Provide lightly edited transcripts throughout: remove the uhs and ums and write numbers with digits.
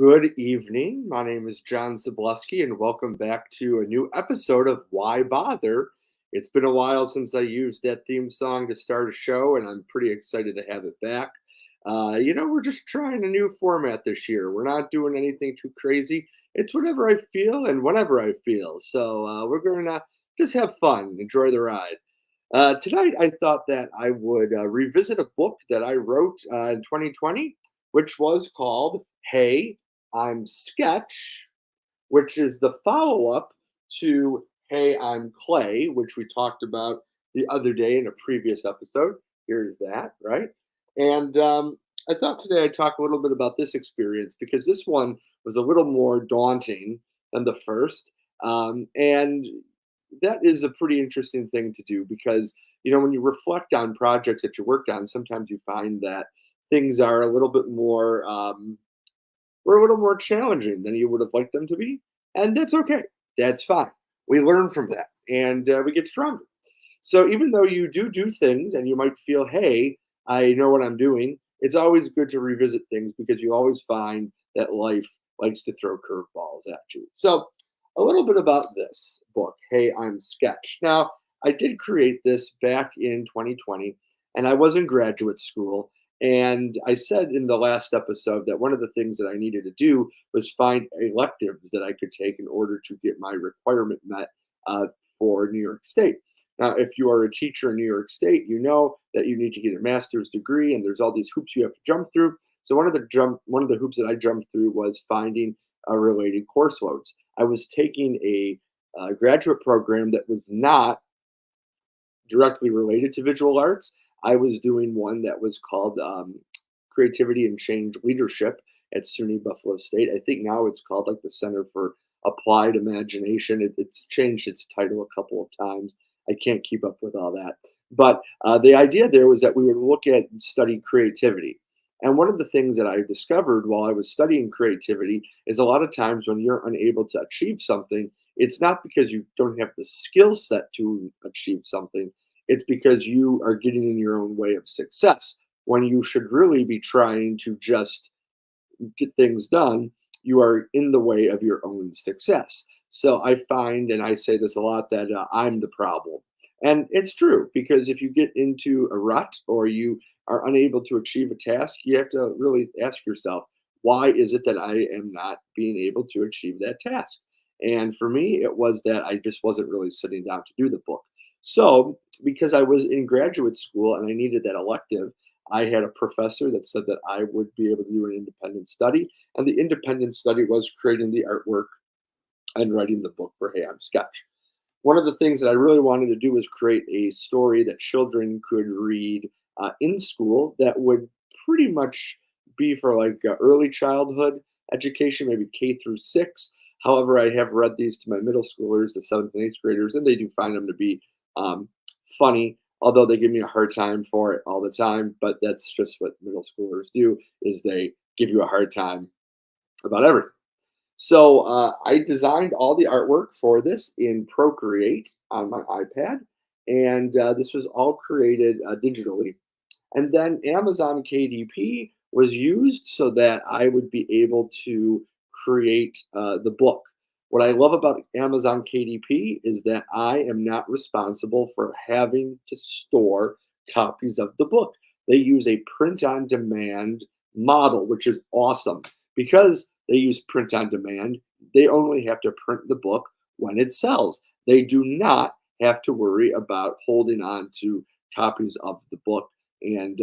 Good evening. My name is John Zableski, and welcome back to a new episode of Why Bother. It's been a while since I used that theme song to start a show, and I'm pretty excited to have it back. We're just trying a new format this year. We're not doing anything too crazy. It's whatever I feel and whenever I feel. So we're going to just have fun, enjoy the ride. Tonight, I thought that I would revisit a book that I wrote in 2020, which was called Hey, I'm Sketch, which is the follow up to Hey, I'm Clay, which we talked about the other day in a previous episode. Here's that, right? And I thought today I'd talk a little bit about this experience because this one was a little more daunting than the first. And that is a pretty interesting thing to do because, when you reflect on projects that you worked on, sometimes you find that things are a little bit more were a little more challenging than you would have liked them to be. And that's okay. That's fine. We learn from that and we get stronger. So even though you do things and you might feel, hey, I know what I'm doing, it's always good to revisit things because you always find that life likes to throw curveballs at you. So a little bit about this book, Hey, I'm Sketch. Now, I did create this back in 2020, and I was in graduate school. And I said in the last episode that one of the things that I needed to do was find electives that I could take in order to get my requirement met for New York State. Now, if you are a teacher in New York State, you know that you need to get a master's degree, and there's all these hoops you have to jump through. So one of the hoops that I jumped through was finding related course loads. I was taking a graduate program that was not directly related to visual arts. I was doing one that was called Creativity and Change Leadership at SUNY Buffalo State. I think now it's called like the Center for Applied Imagination. It's changed its title a couple of times. I can't keep up with all that. But the idea there was that we would look at and study creativity. And one of the things that I discovered while I was studying creativity is a lot of times when you're unable to achieve something, it's not because you don't have the skill set to achieve something. It's because you are getting in your own way of success when you should really be trying to just get things done. You are in the way of your own success. So I find, and I say this a lot, that I'm the problem. And it's true because if you get into a rut or you are unable to achieve a task, you have to really ask yourself, why is it that I am not being able to achieve that task? And for me, it was that I just wasn't really sitting down to do the book. So, because I was in graduate school and I needed that elective, I had a professor that said that I would be able to do an independent study. And the independent study was creating the artwork and writing the book for Hey, I'm Sketch. One of the things that I really wanted to do was create a story that children could read in school that would pretty much be for like early childhood education, maybe K through 6. However, I have read these to my middle schoolers, the 7th and 8th graders, and they do find them to be um, funny, although they give me a hard time for it all the time. But that's just what middle schoolers do, is they give you a hard time about everything. So I designed all the artwork for this in Procreate on my iPad, and this was all created digitally. And then Amazon KDP was used so that I would be able to create the book. What I love about Amazon KDP is that I am not responsible for having to store copies of the book. They use a print on demand model, which is awesome because they use print on demand. They only have to print the book when it sells. They do not have to worry about holding on to copies of the book and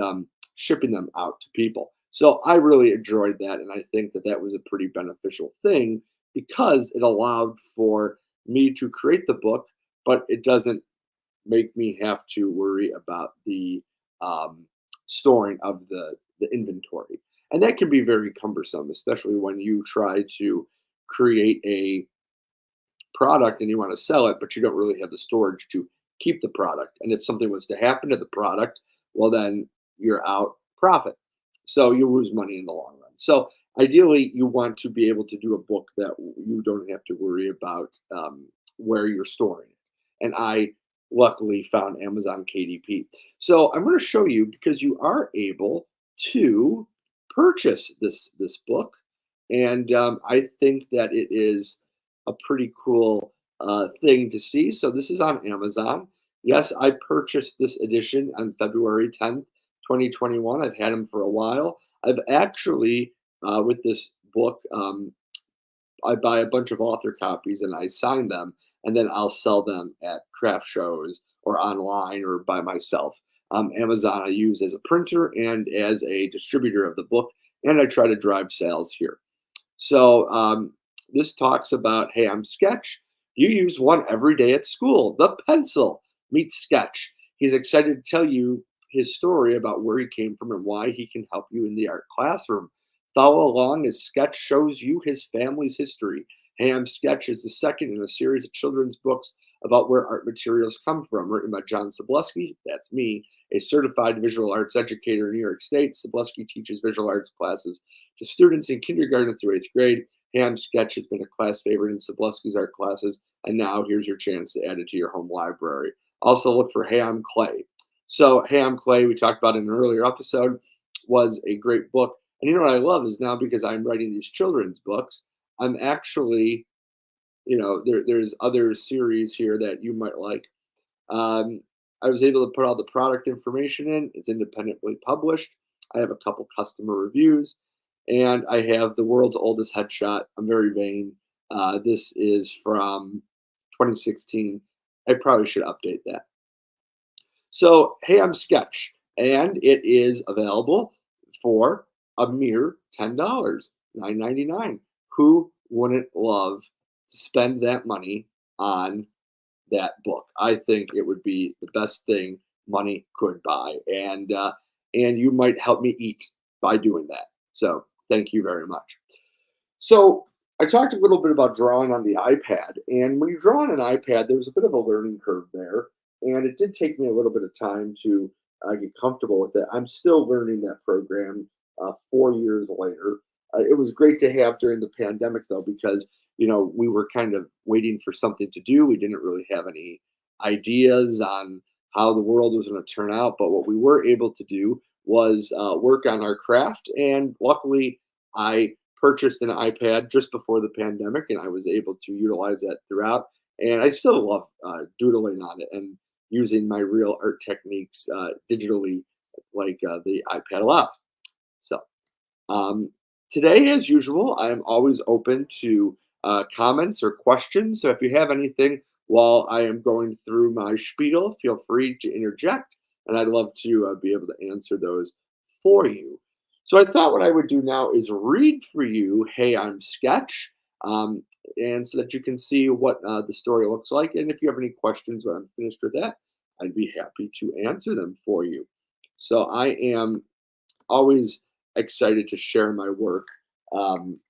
shipping them out to people. So I really enjoyed that, and I think that that was a pretty beneficial thing because it allowed for me to create the book, but it doesn't make me have to worry about the um, storing of the inventory. And that can be very cumbersome, especially when you try to create a product and you want to sell it, but you don't really have the storage to keep the product. And if something was to happen to the product, well, then you're out profit. So you lose money in the long run. So ideally, you want to be able to do a book that you don't have to worry about where you're storing it. And I luckily found Amazon KDP. So I'm going to show you because you are able to purchase this book And I think that it is a pretty cool thing to see. So this is on Amazon. Yes, I purchased this edition on February 10th, 2021. I've had them for a while. I've actually, with this book, I buy a bunch of author copies and I sign them, and then I'll sell them at craft shows or online or by myself. Amazon I use as a printer and as a distributor of the book, and I try to drive sales here. So this talks about, hey, I'm Sketch. You use one every day at school. The pencil meets Sketch. He's excited to tell you his story about where he came from and why he can help you in the art classroom. Follow along as Sketch shows you his family's history. Hey, I'm Sketch is the second in a series of children's books about where art materials come from, written by John Sableski, that's me, a certified visual arts educator in New York State. Sableski teaches visual arts classes to students in kindergarten through eighth grade. Ham Sketch has been a class favorite in Sableski's art classes, and now here's your chance to add it to your home library. Also, look for Ham Clay. So, Ham Clay, we talked about in an earlier episode, was a great book. And you know what I love is now because I'm writing these children's books, I'm actually, there's other series here that you might like. Um, I was able to put all the product information in. It's independently published. I have a couple customer reviews, and I have the world's oldest headshot. I'm very vain. This is from 2016. I probably should update that. So, hey, I'm Sketch, and it is available for a mere $10, $9.99. Who wouldn't love to spend that money on that book? I think it would be the best thing money could buy, and you might help me eat by doing that. So, thank you very much. So, I talked a little bit about drawing on the iPad, and when you draw on an iPad, there's a bit of a learning curve there, and it did take me a little bit of time to get comfortable with it. I'm still learning that program 4 years later. It was great to have during the pandemic, though, because we were kind of waiting for something to do. We didn't really have any ideas on how the world was going to turn out, but what we were able to do was work on our craft, and luckily, I purchased an iPad just before the pandemic, and I was able to utilize that throughout. And I still love doodling on it and using my real art techniques digitally, like the iPad allows. So um, today, as usual, I am always open to comments or questions. So if you have anything while I am going through my spiel, feel free to interject, and I'd love to be able to answer those for you. So I thought what I would do now is read for you, Hey, I'm Sketch, um, and so that you can see what the story looks like. And if you have any questions when I'm finished with that, I'd be happy to answer them for you. So I am always excited to share my work, um,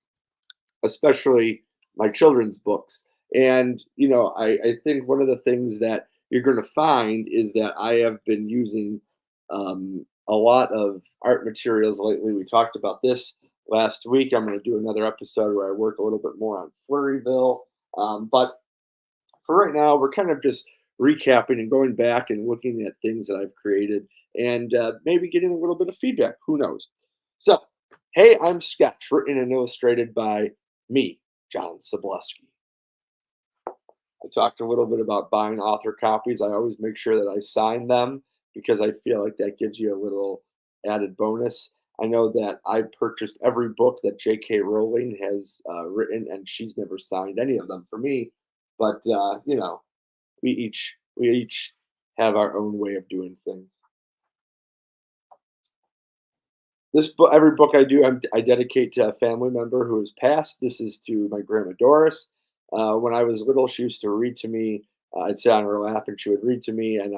especially my children's books. And, I think one of the things that you're going to find is that I have been using a lot of art materials lately. We talked about this last week. I'm going to do another episode where I work a little bit more on Flurryville. But for right now, we're kind of just recapping and going back and looking at things that I've created and maybe getting a little bit of feedback. Who knows? So, hey, I'm Sketch, written and illustrated by me, John Sableski. I talked a little bit about buying author copies. I always make sure that I sign them because I feel like that gives you a little added bonus. I know that I purchased every book that J.K. Rowling has written, and she's never signed any of them for me. But we each have our own way of doing things. This book, every book I do, I dedicate to a family member who has passed. This is to my grandma Doris. When I was little, she used to read to me. I'd sit on her lap and she would read to me, and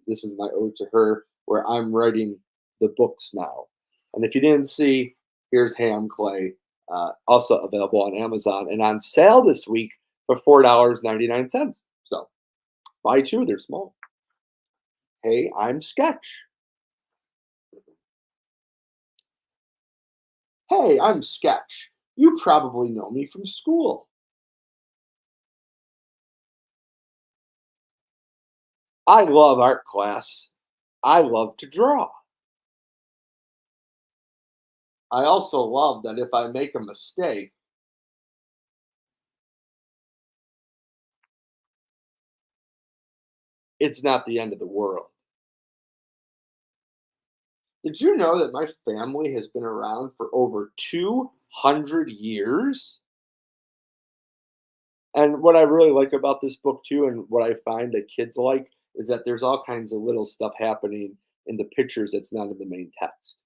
this is my ode to her, where I'm writing the books now. And if you didn't see, here's Ham Clay, also available on Amazon and on sale this week for $4.99. So buy two; they're small. Hey, I'm Sketch. Hey, I'm Sketch. You probably know me from school. I love art class. I love to draw. I also love that if I make a mistake, it's not the end of the world. Did you know that my family has been around for over 200 years? And what I really like about this book too, and what I find that kids like, is that there's all kinds of little stuff happening in the pictures that's not in the main text.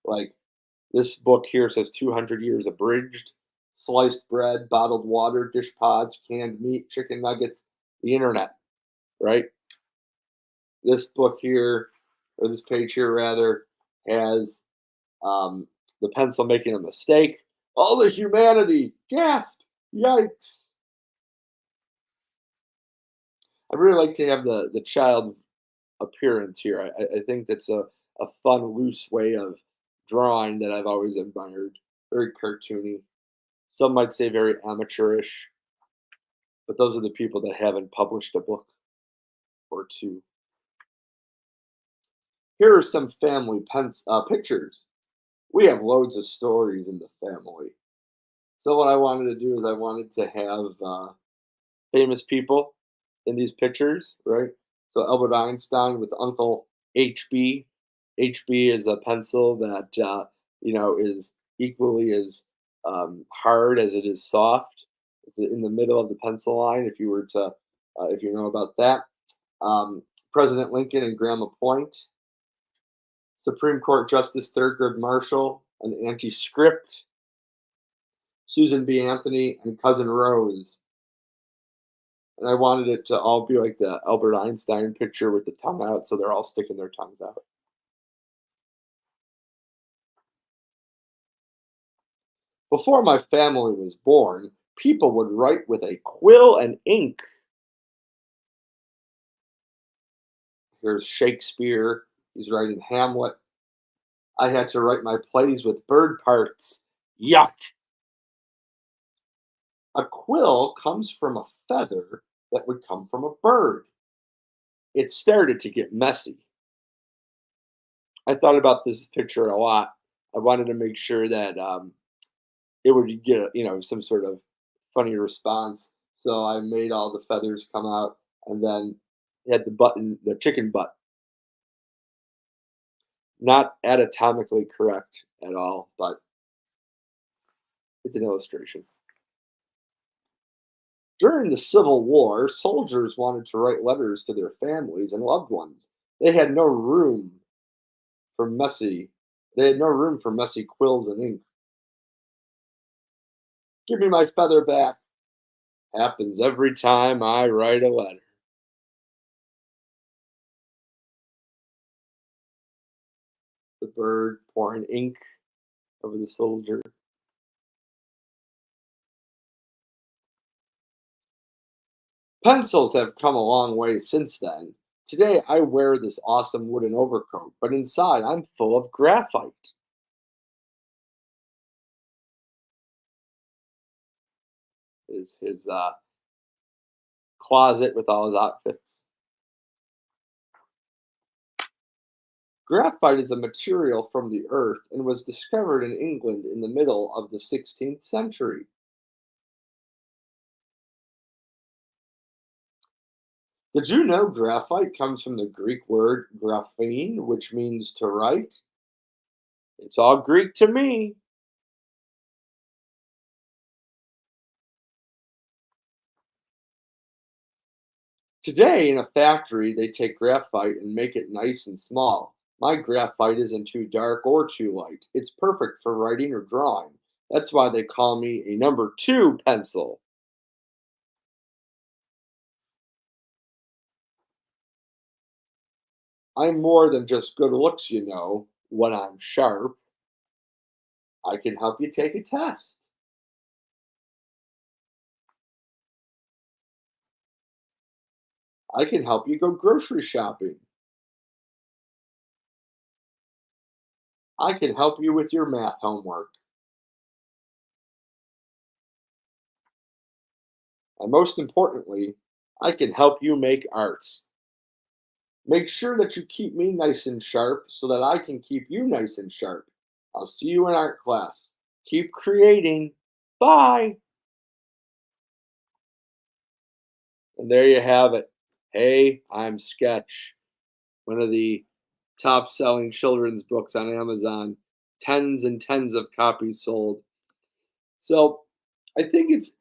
Like this book here says 200 years abridged, sliced bread, bottled water, dish pods, canned meat, chicken nuggets, the internet, right? This book here, or this page here rather, has um, the pencil making a mistake. All the humanity, gasp, yikes. I really like to have the child appearance here. I think that's a fun, loose way of drawing that I've always admired. Very cartoony. Some might say very amateurish, but those are the people that haven't published a book or two. Here are some family pictures. We have loads of stories in the family. So what I wanted to do is I wanted to have famous people in these pictures, right? So Albert Einstein with Uncle HB. HB is a pencil that is equally as hard as it is soft. It's in the middle of the pencil line. If you were to, if you know about that, President Lincoln and Grandma Point, Supreme Court Justice Thurgood Marshall, an anti-script, Susan B. Anthony, and Cousin Rose. And I wanted it to all be like the Albert Einstein picture with the tongue out, so they're all sticking their tongues out. Before my family was born, people would write with a quill and ink. Here's Shakespeare. He's writing Hamlet. I had to write my plays with bird parts. Yuck. A quill comes from a feather that would come from a bird. It started to get messy. I thought about this picture a lot. I wanted to make sure that it would get some sort of funny response. So I made all the feathers come out, and then had the chicken butt. Not anatomically correct at all, but it's an illustration. During the Civil War, soldiers wanted to write letters to their families and loved ones. They had no room for messy. They had no room for messy quills and ink. Give me my feather back. Happens every time I write a letter. The bird pouring ink over the soldier. Pencils have come a long way since then. Today I wear this awesome wooden overcoat, but inside I'm full of graphite. His closet with all his outfits. Graphite is a material from the earth and was discovered in England in the middle of the 16th century. Did you know graphite comes from the Greek word graphene, which means to write? It's all Greek to me. Today, in a factory, they take graphite and make it nice and small. My graphite isn't too dark or too light. It's perfect for writing or drawing. That's why they call me a number two pencil. I'm more than just good looks, you know. When I'm sharp, I can help you take a test. I can help you go grocery shopping. I can help you with your math homework. And most importantly, I can help you make art. Make sure that you keep me nice and sharp so that I can keep you nice and sharp. I'll see you in art class. Keep creating. Bye. And there you have it. Hey, I'm Sketch, one of the top selling children's books on Amazon, tens and tens of copies sold. So I think it's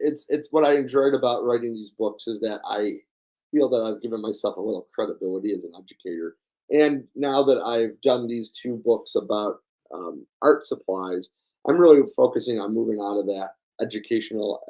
what I enjoyed about writing these books is that I feel that I've given myself a little credibility as an educator. And now that I've done these two books about art supplies, I'm really focusing on moving out of that educational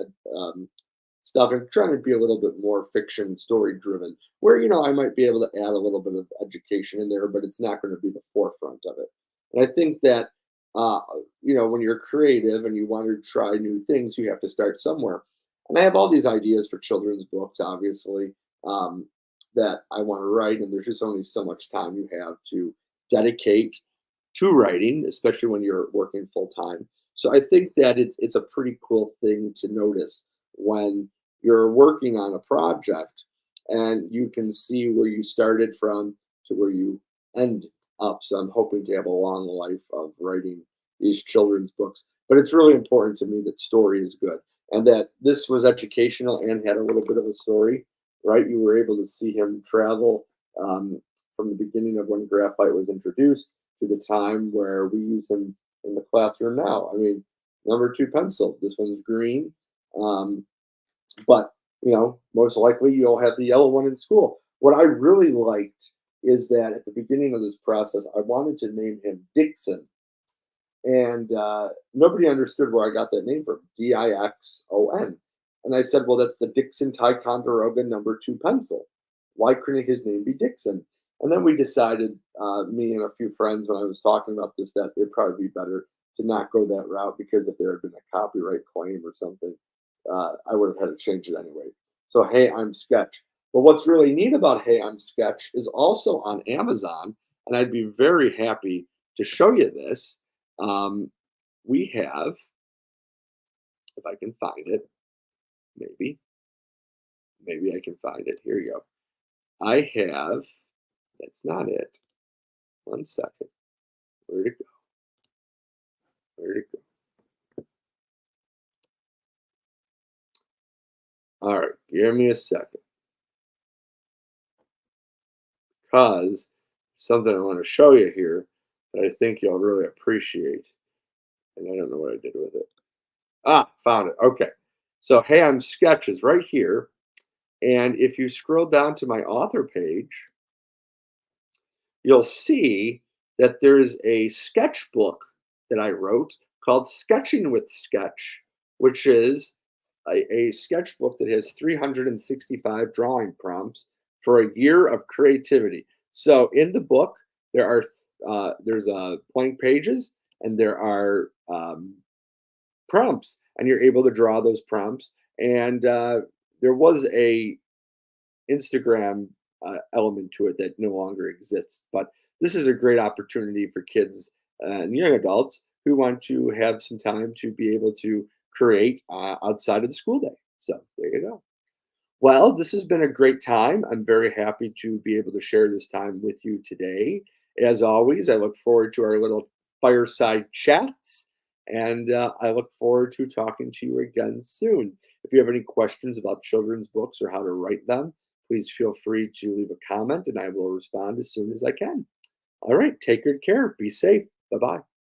stuff and trying to be a little bit more fiction story driven, where I might be able to add a little bit of education in there, but it's not going to be the forefront of it. And I think that uh, when you're creative and you want to try new things, you have to start somewhere. And I have all these ideas for children's books, obviously, um, that I want to write, and there's just only so much time you have to dedicate to writing, especially when you're working full time. So I think that it's a pretty cool thing to notice when you're working on a project and you can see where you started from to where you end up. So I'm hoping to have a long life of writing these children's books. But it's really important to me that story is good and that this was educational and had a little bit of a story, right? You were able to see him travel um, from the beginning of when graphite was introduced to the time where we use them in the classroom now. I mean, number two pencil. This one's green, but most likely you'll have the yellow one in school. What I really liked is that at the beginning of this process, I wanted to name him Dixon, and nobody understood where I got that name from, Dixon. And I said, well, that's the Dixon Ticonderoga number two pencil. Why couldn't his name be Dixon? And then we decided, me and a few friends, when I was talking about this, that it'd probably be better to not go that route because if there had been a copyright claim or something, I would have had to change it anyway. So, Hey, I'm Sketch. But what's really neat about Hey, I'm Sketch is also on Amazon, and I'd be very happy to show you this. Um, we have, if I can find it, maybe, maybe I can find it. Here you go. I have, that's not it. One second. Where'd it go? Where'd it go? All right, give me a second. Because something I want to show you here that I think you'll really appreciate. And I don't know what I did with it. Ah, found it. Okay. So, Hey, I'm Sketches right here. And if you scroll down to my author page, you'll see that there's a sketchbook that I wrote called Sketching with Sketch, which is a sketchbook that has 365 drawing prompts for a year of creativity. So in the book, there's blank pages and there are prompts, and you're able to draw those prompts. And there was a Instagram element to it that no longer exists. But this is a great opportunity for kids and young adults who want to have some time to be able to create outside of the school day. So there you go. Well, this has been a great time. I'm very happy to be able to share this time with you today. As always, I look forward to our little fireside chats, and I look forward to talking to you again soon. If you have any questions about children's books or how to write them, please feel free to leave a comment and I will respond as soon as I can. All right, take good care. Be safe. Bye bye.